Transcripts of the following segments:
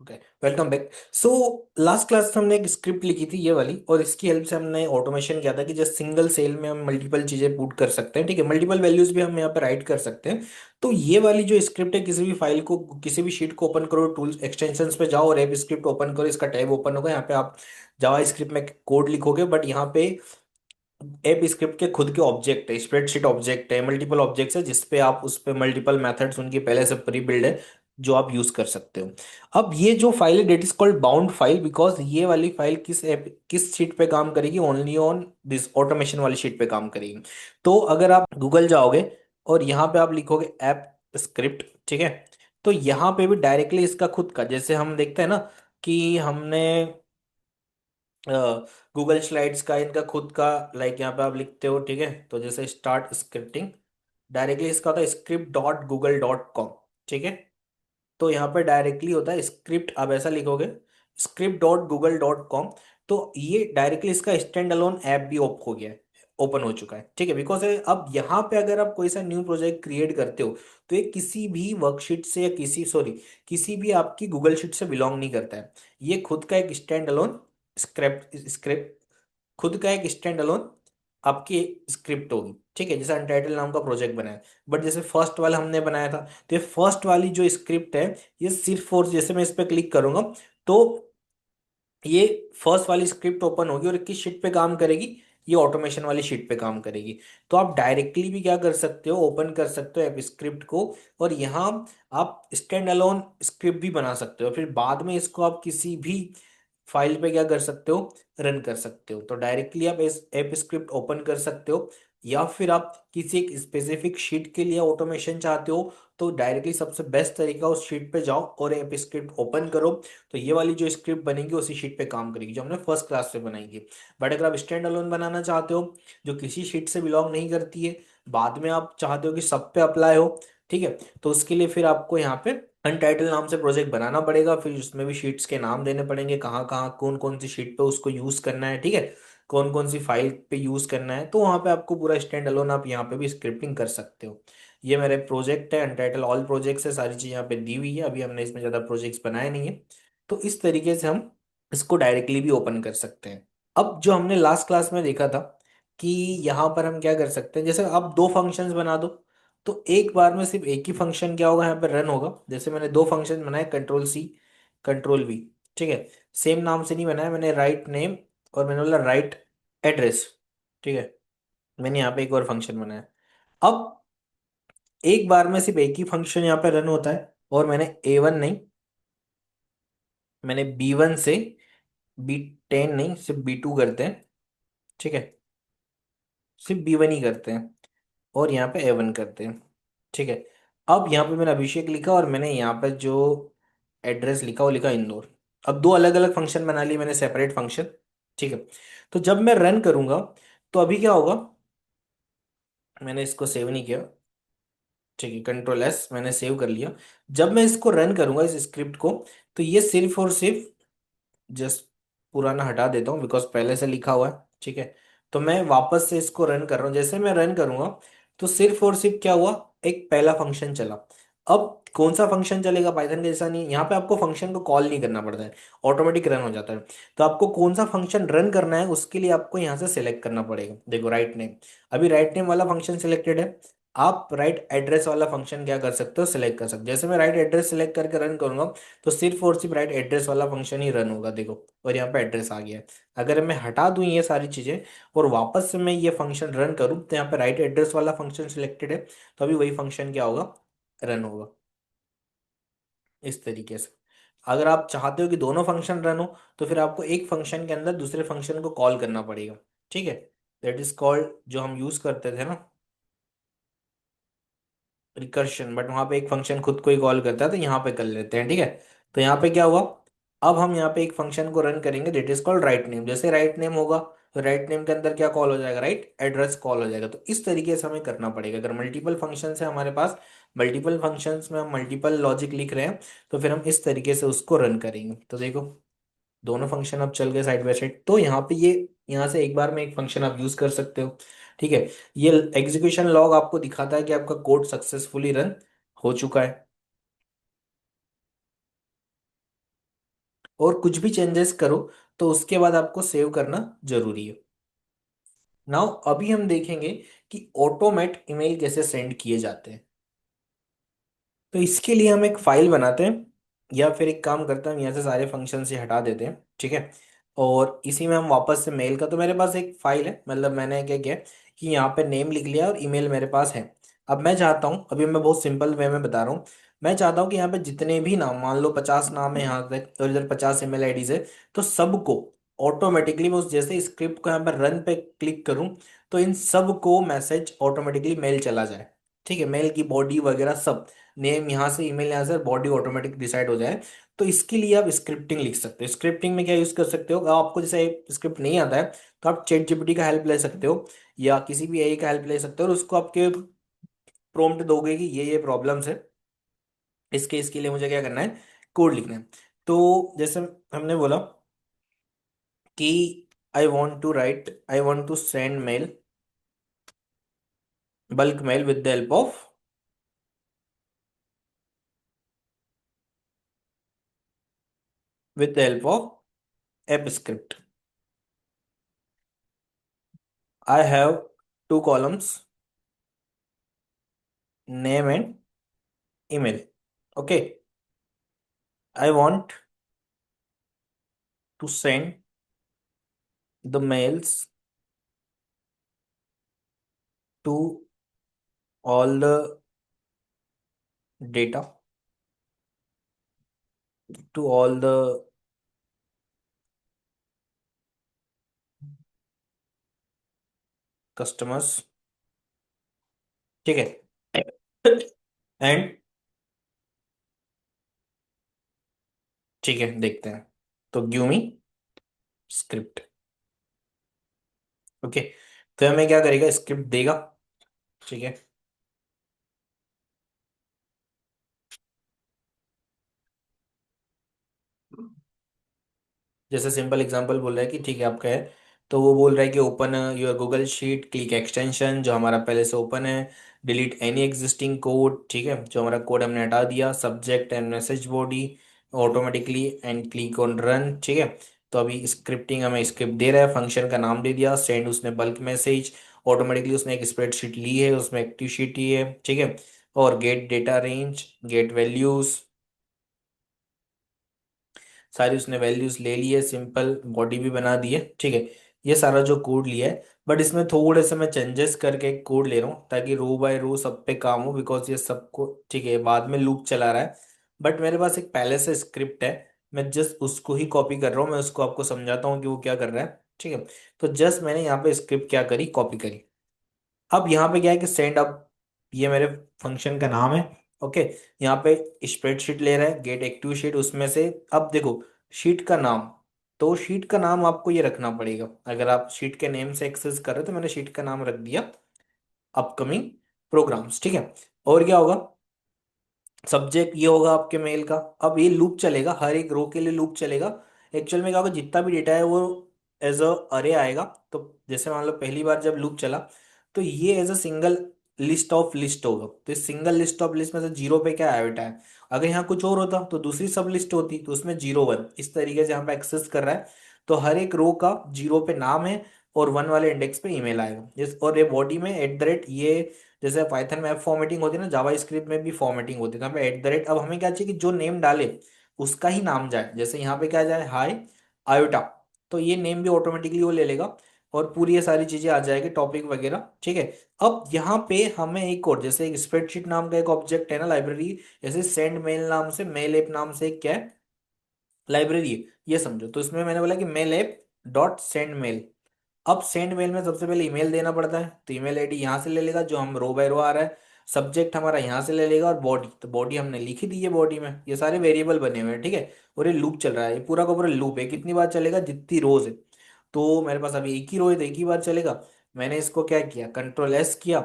Okay, welcome back. So last class में हमने एक स्क्रिप्ट लिखी थी ये वाली, और इसकी हेल्प से हमने ऑटोमेशन किया था कि जस्ट सिंगल सेल में हम मल्टीपल चीजें पुट कर सकते हैं। ठीक है, मल्टीपल वैल्यूज भी हम यहाँ पे राइट कर सकते हैं। तो ये वाली जो स्क्रिप्ट है, किसी भी फाइल को, किसी भी शीट को ओपन करो, टूल्स एक्सटेंशंस पे जाओ और ऐप स्क्रिप्ट ओपन करो, इसका टैब ओपन होगा। यहाँ पे आप जावा स्क्रिप्ट में कोड लिखोगे, बट यहाँ पे ऐप स्क्रिप्ट के खुद के ऑब्जेक्ट है, स्प्रेडशीट ऑब्जेक्ट है, मल्टीपल ऑब्जेक्ट्स है, जिसपे आप उस पे मल्टीपल मेथड्स उनकी पहले से प्री बिल्ड है जो आप यूज कर सकते हो। अब ये जो फाइल है that is called bound file, because ये वाली फाइल किस ऐप किस शीट पे काम करेगी, ओनली ऑन दिस ऑटोमेशन वाली शीट पे काम करेगी। तो अगर आप गूगल जाओगे और यहाँ पे आप लिखोगे ऐप स्क्रिप्ट, ठीक है, तो यहाँ पे भी डायरेक्टली इसका खुद का, जैसे हम देखते हैं ना कि हमने गूगल स्लाइड्स का इनका खुद का, लाइक यहाँ पे आप लिखते हो, ठीक है, तो जैसे स्टार्ट स्क्रिप्टिंग, डायरेक्टली इसका होता है script.google.com। ठीक है, तो यहाँ पे डायरेक्टली होता है स्क्रिप्ट, आप ऐसा लिखोगे script.google.com, तो ये डायरेक्टली इसका स्टैंड अलोन ऐप भी हो गया है, ओपन हो चुका है। ठीक है, बिकॉज अब यहाँ पे अगर आप कोई सा न्यू प्रोजेक्ट क्रिएट करते हो, तो ये किसी भी वर्कशीट से या किसी भी आपकी गूगल शीट से बिलोंग नहीं करता है। ये खुद का एक स्टैंड अलोन स्क्रिप्ट खुद का एक स्टैंड अलोन आपकी स्क्रिप्ट होगी। ठीक है, जैसे अनटाइटल नाम का प्रोजेक्ट बनाया, बट जैसे फर्स्ट वाला हमने बनाया था, तो ये फर्स्ट वाली जो स्क्रिप्ट है, ये सिर्फ और जैसे मैं इस पर क्लिक करूंगा, तो ये फर्स्ट वाली स्क्रिप्ट ओपन होगी और किस शीट पे काम करेगी, ये ऑटोमेशन वाली शीट पे काम करेगी। तो आप डायरेक्टली भी क्या कर सकते हो, ओपन कर सकते हो ऐप स्क्रिप्ट को, और यहाँ आप स्टैंड अलोन स्क्रिप्ट भी बना सकते हो, फिर बाद में इसको आप किसी भी फाइल पे क्या कर सकते हो, रन कर सकते हो। तो डायरेक्टली आप इस ऐप स्क्रिप्ट ओपन कर सकते हो, या फिर आप किसी एक स्पेसिफिक शीट के लिए ऑटोमेशन चाहते हो, तो डायरेक्टली सबसे बेस्ट तरीका उस शीट पे जाओ और ऐप स्क्रिप्ट ओपन करो। तो ये वाली जो स्क्रिप्ट बनेगी उसी शीट पे काम करेगी जो हमने फर्स्ट क्लास पे बनाई थी। बट अगर आप स्टैंड अलोन बनाना चाहते हो, जो किसी शीट से बिलोंग नहीं करती है, बाद में आप चाहते हो कि सब पे अप्लाई हो, ठीक है, तो उसके लिए फिर आपको यहाँ पे अनटाइटल नाम से प्रोजेक्ट बनाना पड़ेगा, फिर उसमें भी शीट्स के नाम देने पड़ेंगे, कहाँ कहाँ कौन कौन सी शीट पे उसको यूज करना है, ठीक है, कौन कौन सी फाइल पे यूज करना है। तो वहाँ पे आपको पूरा स्टैंड अलोन आप यहाँ पे भी स्क्रिप्टिंग कर सकते हो। ये मेरे प्रोजेक्ट है, अनटाइटल ऑल प्रोजेक्ट्स है, सारी चीज़ यहाँ पे दी हुई है, अभी हमने इसमें ज़्यादा प्रोजेक्ट्स बनाए नहीं है। तो इस तरीके से हम इसको डायरेक्टली भी ओपन कर सकते हैं। अब जो हमने लास्ट क्लास में देखा था कि यहाँ पर हम क्या कर सकते हैं, जैसे आप दो फंक्शंस बना दो, तो एक बार में सिर्फ एक ही फंक्शन क्या होगा, यहाँ पर रन होगा। जैसे मैंने दो फंक्शन बनाए, कंट्रोल C कंट्रोल V, ठीक है, सेम नाम से नहीं बनाया मैंने, राइट नेम और मैंने बोला राइट एड्रेस, ठीक है, मैंने यहाँ पे एक और फंक्शन बनाया। अब एक बार में सिर्फ एक ही फंक्शन यहाँ पे रन होता है, और मैंने A1 नहीं, मैंने B1 से B10 नहीं, सिर्फ B2 करते हैं, ठीक है, सिर्फ B1 ही करते हैं, और यहाँ पे A1 करते हैं, ठीक है। अब यहाँ पे मैंने अभिषेक लिखा और मैंने यहाँ पे जो एड्रेस लिखा वो लिखा इंदौर। अब दो अलग अलग फंक्शन बना लिए मैंने, सेपरेट फंक्शन, ठीक है। तो जब मैं रन करूंगा, तो अभी क्या होगा, मैंने इसको सेव नहीं किया, ठीक है, कंट्रोल S मैंने सेव कर लिया। जब मैं इसको रन करूंगा इस स्क्रिप्ट को, तो ये सिर्फ और सिर्फ, जस्ट पुराना हटा देता हूँ बिकॉज पहले से लिखा हुआ है, ठीक है। तो मैं वापस से इसको रन कर रहा हूँ, जैसे मैं रन करूंगा, तो सिर्फ और सिर्फ क्या हुआ, एक पहला फंक्शन चला। अब कौन सा फंक्शन चलेगा, पाइथन का जैसा नहीं, यहाँ पे आपको फंक्शन को कॉल नहीं करना पड़ता है, ऑटोमेटिक रन हो जाता है। तो आपको कौन सा फंक्शन रन करना है, उसके लिए आपको यहाँ से सिलेक्ट करना पड़ेगा। देखो राइट नेम, अभी राइट नेम वाला फंक्शन सिलेक्टेड है, आप राइट एड्रेस वाला फंक्शन क्या कर सकते हो, सिलेक्ट कर सकते हो। जैसे मैं राइट एड्रेस सिलेक्ट करके रन करूंगा, तो सिर्फ और सिर्फ राइट एड्रेस वाला फंक्शन ही रन होगा, देखो, और यहाँ पे एड्रेस आ गया है। अगर मैं हटा दूं ये सारी चीजें और वापस से मैं ये फंक्शन रन करूं, तो यहाँ पे राइट एड्रेस वाला फंक्शन सिलेक्टेड है, तो अभी वही फंक्शन क्या होगा, रन होगा, इस तरीके से। अगर आप चाहते हो कि दोनों फंक्शन रन हो, तो फिर आपको एक फंक्शन के अंदर दूसरे फंक्शन को कॉल करना पड़ेगा, ठीक है। दैट इज कॉल्ड, जो हम यूज करते थे ना, रिकर्शन, बट वहां पे एक फंक्शन खुद को ही कॉल करता है, तो यहाँ पे कर लेते हैं, ठीक है। तो यहाँ पे क्या हुआ, अब हम यहाँ पे एक फंक्शन को रन करेंगे, that is called write name. जैसे राइट नेम होगा, तो राइट नेम के अंदर क्या कॉल हो जाएगा, राइट एड्रेस कॉल हो जाएगा। तो इस तरीके से हमें करना पड़ेगा। अगर मल्टीपल फंक्शन है हमारे पास, मल्टीपल फंक्शंस में हम मल्टीपल लॉजिक लिख रहे हैं, तो फिर हम इस तरीके से उसको रन करेंगे। तो देखो, दोनों फंक्शन अब चल गए साइड बाय साइड। तो यहाँ पे ये, यहाँ से एक बार में एक फंक्शन आप यूज कर सकते हो, ठीक है। ये एग्जीक्यूशन लॉग आपको दिखाता है कि आपका कोड सक्सेसफुली रन हो चुका है। और कुछ भी चेंजेस करो तो उसके बाद आपको सेव करना जरूरी है। नाउ अभी हम देखेंगे कि ऑटोमेट ईमेल कैसे सेंड किए जाते हैं। तो इसके लिए हम एक फाइल बनाते हैं, या फिर एक काम करते हैं, हम यहाँ से सारे फंक्शन से हटा देते हैं, ठीक है। और इसी में हम वापस से मेल का, तो मेरे पास एक फाइल है, मतलब मैंने क्या किया कि यहाँ पे नेम लिख लिया और ईमेल मेरे पास है। अब मैं चाहता हूँ, अभी मैं बहुत सिंपल वे में बता रहा हूँ, मैं चाहता हूँ कि यहाँ पे जितने भी नाम, मान लो 50 नाम है यहाँ तक और इधर 50 ईमेल आईडीज है, तो सबको ऑटोमेटिकली मैं उस जैसे स्क्रिप्ट को यहाँ पर रन पे क्लिक करूँ तो इन सब को मैसेज ऑटोमेटिकली मेल चला जाए। ठीक है, मेल की बॉडी वगैरह सब, नेम यहाँ से, ईमेल यहाँ से, बॉडी ऑटोमेटिक डिसाइड हो जाए। तो इसके लिए आप स्क्रिप्टिंग लिख सकते हो। स्क्रिप्टिंग में क्या यूज कर सकते हो, अगर आपको जैसे स्क्रिप्ट नहीं आता है तो आप चैट जीपीटी का हेल्प ले सकते हो, या किसी भी एआई का हेल्प ले सकते हो, और उसको आपके प्रॉम्प्ट दोगे कि ये प्रॉब्लम्स है, इसके लिए मुझे क्या करना है, कोड लिखना है। तो जैसे हमने बोला कि I want to send mail, bulk mail with the help of, with the help of app script. I have two columns, name and email. Okay, I want to send the mails to all the data, to all the customers, ठीक है। And ठीक है, देखते हैं। तो give me script. Okay, तो हमें क्या करेगा, स्क्रिप्ट देगा, ठीक है। जैसे सिंपल एग्जांपल बोल रहा है कि ठीक है आपका है, तो वो बोल रहा है कि open your Google sheet, click extension जो हमारा पहले से ओपन है, डिलीट एनी एग्जिस्टिंग कोड, ठीक है, जो हमारा कोड हमने हटा दिया, subject and message body automatically, and click on run, ठीक है। तो अभी स्क्रिप्टिंग हमें स्क्रिप्ट दे रहा है, फंक्शन का नाम दे दिया, सेंड उसने बल्क मैसेज, ऑटोमेटिकली उसने एक स्प्रेडशीट ली है, उसमें एक्टिव शीट ही है, ठीक है। और get data range, get values, सारी उसने वैल्यूज ले ली है, सिंपल बॉडी भी बना दी है, ठीक है। ये सारा जो कोड लिया है, बट इसमें थोड़े से मैं चेंजेस करके कोड ले रहा हूँ ताकि रो बाय रो सब पे काम हो, बिकॉज ये सबको, ठीक है, बाद में लूप चला रहा है। बट मेरे पास एक पहले से स्क्रिप्ट है, मैं जस्ट उसको ही कॉपी कर रहा हूँ, मैं उसको आपको समझाता हूँ कि वो क्या कर रहा है, ठीक है। तो जस्ट मैंने यहाँ पे स्क्रिप्ट क्या करी, कॉपी करी। अब यहाँ पे क्या है कि सेंड, अब ये मेरे फंक्शन का नाम है, ओके। यहाँ पे स्प्रेडशीट ले रहा है, गेट एक्टिव शीट, उसमें से अब देखो शीट का नाम, तो शीट का नाम आपको ये रखना पड़ेगा, अगर आप शीट के नेम से एक्सेस कर रहे हो तो मैंने शीट का नाम रख दिया अपकमिंग प्रोग्राम्स, ठीक है। और क्या होगा, सब्जेक्ट ये होगा आपके मेल का। अब ये लूप चलेगा, हर एक रो के लिए लूप चलेगा। एक्चुअल में क्या होगा, जितना भी डेटा है वो एज अ अरे आएगा। तो जैसे मान लो पहली बार जब लूप चला तो ये as a single list of list होगा, तो इस सिंगल लिस्ट ऑफ लिस्ट में से जीरो पे क्या आया बेटा है। अगर यहाँ कुछ और होता तो दूसरी सब लिस्ट होती, तो उसमें जीरो वन, इस तरीके से यहाँ पे एक्सेस कर रहा है। तो हर एक रो का जीरो पे नाम है और वन वाले इंडेक्स पे ईमेल आएगा, और ये बॉडी में एट द रेट, ये जैसे पाइथन में ऐप फॉर्मेटिंग होती है ना, जावा स्क्रिप्ट में भी फॉर्मेटिंग होती है, तो यहाँ पे एट द रेट। अब हमें क्या चाहिए कि जो नेम डाले उसका ही नाम जाए, जैसे यहाँ पे क्या जाए, हाय आयोटा, तो ये नेम भी ऑटोमेटिकली वो ले लेगा, और पूरी ये सारी चीजें आ जाएगी, टॉपिक वगैरह, ठीक है। अब यहाँ पे हमें एक और, जैसे एक स्प्रेडशीट नाम का एक ऑब्जेक्ट है ना लाइब्रेरी, जैसे सेंड मेल नाम से, मेल ऐप नाम से एक क्या है, लाइब्रेरी है, ये समझो। तो इसमें मैंने बोला कि mail app dot send mail. अब सेंड मेल में सबसे पहले ईमेल देना पड़ता है, तो ईमेल आईडी यहाँ से ले लेगा जो हम रो बाय रो आ रहा है, सब्जेक्ट हमारा यहाँ से ले लेगा, और बॉडी, तो बॉडी हमने लिखी दी है, बॉडी में ये सारे वेरिएबल बने हुए हैं, ठीक है। और ये लूप चल रहा है, ये पूरा का पूरा लूप है, कितनी बार चलेगा, जितनी रोज है। तो मेरे पास अभी एक ही रो है तो एक ही बार चलेगा। मैंने इसको क्या किया, कंट्रोल एस किया,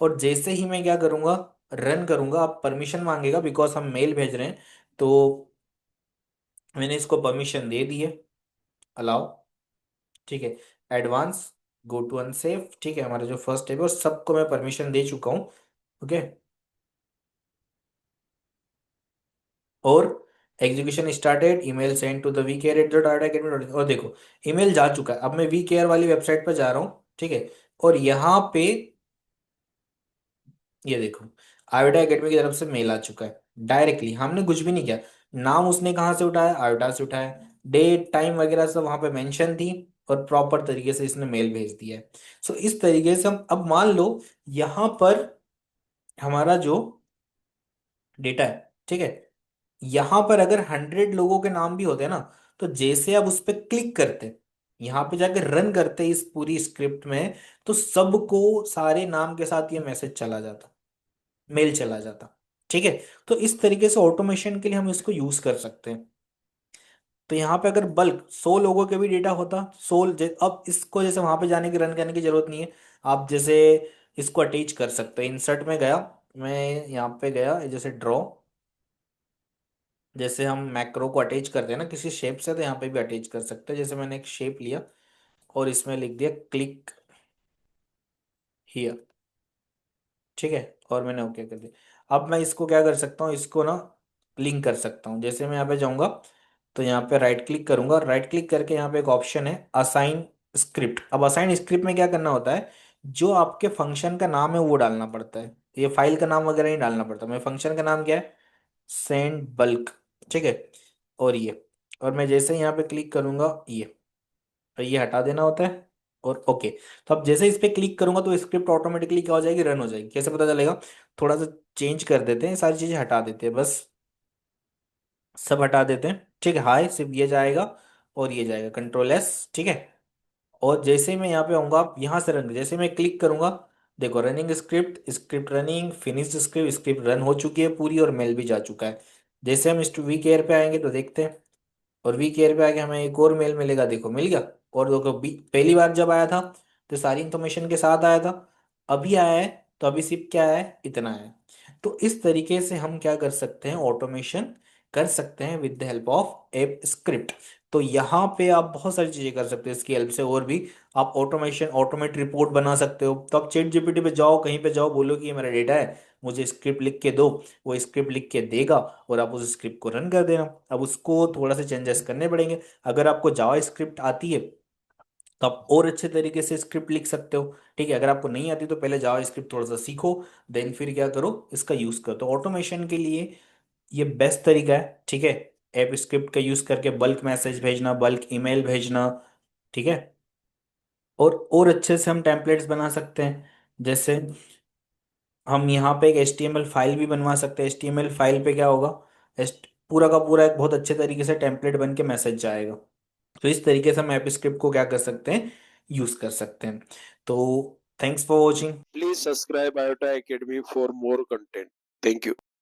और जैसे ही मैं क्या करूंगा, रन करूंगा, अब परमिशन मांगेगा बिकॉज हम मेल भेज रहे हैं, तो मैंने इसको परमिशन दे दी है, अलाउ, ठीक है, एडवांस, गो टू अनसेफ, ठीक है, हमारा जो फर्स्ट है वो सबको मैं परमिशन दे चुका हूँ, ओके। और execution started, email send to the we care at the data academy, और देखो ईमेल जा चुका है। अब मैं वी केयर वाली वेबसाइट पर जा रहा हूँ, ठीक है, और यहाँ पे ये देखो आयोटा एकेडमी की तरफ से मेल आ चुका है डायरेक्टली, हमने कुछ भी नहीं किया। नाम उसने कहाँ से उठाया, आयोटा से उठाया, डेट टाइम वगैरह सब वहां पे मेंशन थी, और प्रॉपर तरीके से इसने मेल भेज दिया है। सो इस तरीके से हम, अब मान लो यहाँ पर हमारा जो डेटा है, ठीक है, यहाँ पर अगर 100 लोगों के नाम भी होते हैं ना, तो जैसे आप उस पर क्लिक करते, यहाँ पे जाकर रन करते इस पूरी स्क्रिप्ट में, तो सबको सारे नाम के साथ ये मैसेज चला जाता, मेल चला जाता, ठीक है। तो इस तरीके से ऑटोमेशन के लिए हम इसको यूज कर सकते हैं। तो यहाँ पे अगर बल्क 100 लोगों के भी डेटा होता, अब इसको जैसे वहां पे जाने की, रन करने की जरूरत नहीं है। आप जैसे इसको अटैच कर सकते हैं, इंसर्ट में गया, मैं यहाँ पे गया, जैसे ड्रॉ, जैसे हम मैक्रो को अटैच करते हैं ना किसी शेप से, तो यहाँ पे भी अटैच कर सकते हैं। जैसे मैंने एक शेप लिया और इसमें लिख दिया क्लिक हियर, ठीक है, और मैंने ओके कर दिया। अब मैं इसको क्या कर सकता हूँ, इसको ना लिंक कर सकता हूँ। जैसे मैं यहाँ पे जाऊँगा, तो यहाँ पे राइट क्लिक करूंगा, और राइट क्लिक करके यहाँ पे एक ऑप्शन है असाइन स्क्रिप्ट। अब असाइन स्क्रिप्ट में क्या करना होता है, जो आपके फंक्शन का नाम है वो डालना पड़ता है, ये फाइल का नाम वगैरह नहीं डालना पड़ता। मेरे फंक्शन का नाम क्या है, सेंड बल्क, ठीक है, और ये, और मैं जैसे ही यहाँ पे क्लिक करूंगा, ये हटा देना होता है, और ओके। तो अब जैसे इस पे क्लिक करूंगा तो स्क्रिप्ट ऑटोमेटिकली क्या हो जाएगी, रन हो जाएगी। कैसे पता चलेगा, थोड़ा सा चेंज कर देते हैं, सारी चीजें हटा देते हैं, बस सब हटा देते हैं, ठीक है। हाय सिर्फ ये जाएगा और ये जाएगा, कंट्रोल एस, ठीक है। और जैसे ही मैं यहाँ पे आऊंगा, आप यहाँ से रन, जैसे मैं क्लिक करूंगा, देखो running script, script running, finished script, script run हो चुकी है पूरी, और मेल भी जा चुका है। जैसे हम इस वी केयर पे आएंगे तो देखते हैं, और वी केयर पे आके हमें एक और मेल मिलेगा, देखो मिल गया। और देखो पहली बार जब आया था तो सारी इंफॉर्मेशन के साथ आया था, अभी आया है तो अभी सिर्फ क्या आया है, इतना है। तो इस तरीके से हम क्या कर सकते हैं, ऑटोमेशन कर सकते हैं with the help of app script. तो यहाँ पे आप बहुत सारी चीजें कर सकते हैं इसकी हेल्प से, और भी आप ऑटोमेशन, ऑटोमेट रिपोर्ट बना सकते हो। तो आप चैट जीपीटी पे जाओ, कहीं पे जाओ, बोलो कि ये मेरा डेटा है, मुझे स्क्रिप्ट लिख के दो, वो स्क्रिप्ट लिख के देगा, और आप उस स्क्रिप्ट को रन कर देना। अब उसको थोड़ा सा चेंजेस करने पड़ेंगे। अगर आपको जावा स्क्रिप्ट आती है तो आप और अच्छे तरीके से स्क्रिप्ट लिख सकते हो, ठीक है। अगर आपको नहीं आती तो पहले जावा स्क्रिप्ट थोड़ा सा सीखो, देन फिर क्या करो, इसका यूज करो। तो ऑटोमेशन के लिए ये बेस्ट तरीका है, ठीक है, ऐप स्क्रिप्ट का यूज करके बल्क मैसेज भेजना, बल्क ईमेल भेजना, ठीक है। और अच्छे से हम टेम्पलेट्स बना सकते हैं। जैसे हम यहाँ पे एक HTML फाइल भी बनवा सकते हैं। HTML फाइल पे क्या होगा, पूरा का पूरा एक बहुत अच्छे तरीके से टेम्पलेट बन के मैसेज जाएगा। तो इस तरीके से हम ऐप स्क्रिप्ट को क्या कर सकते हैं, यूज कर सकते हैं। तो thanks for watching. Please subscribe IOTA Academy for more content. Thank you.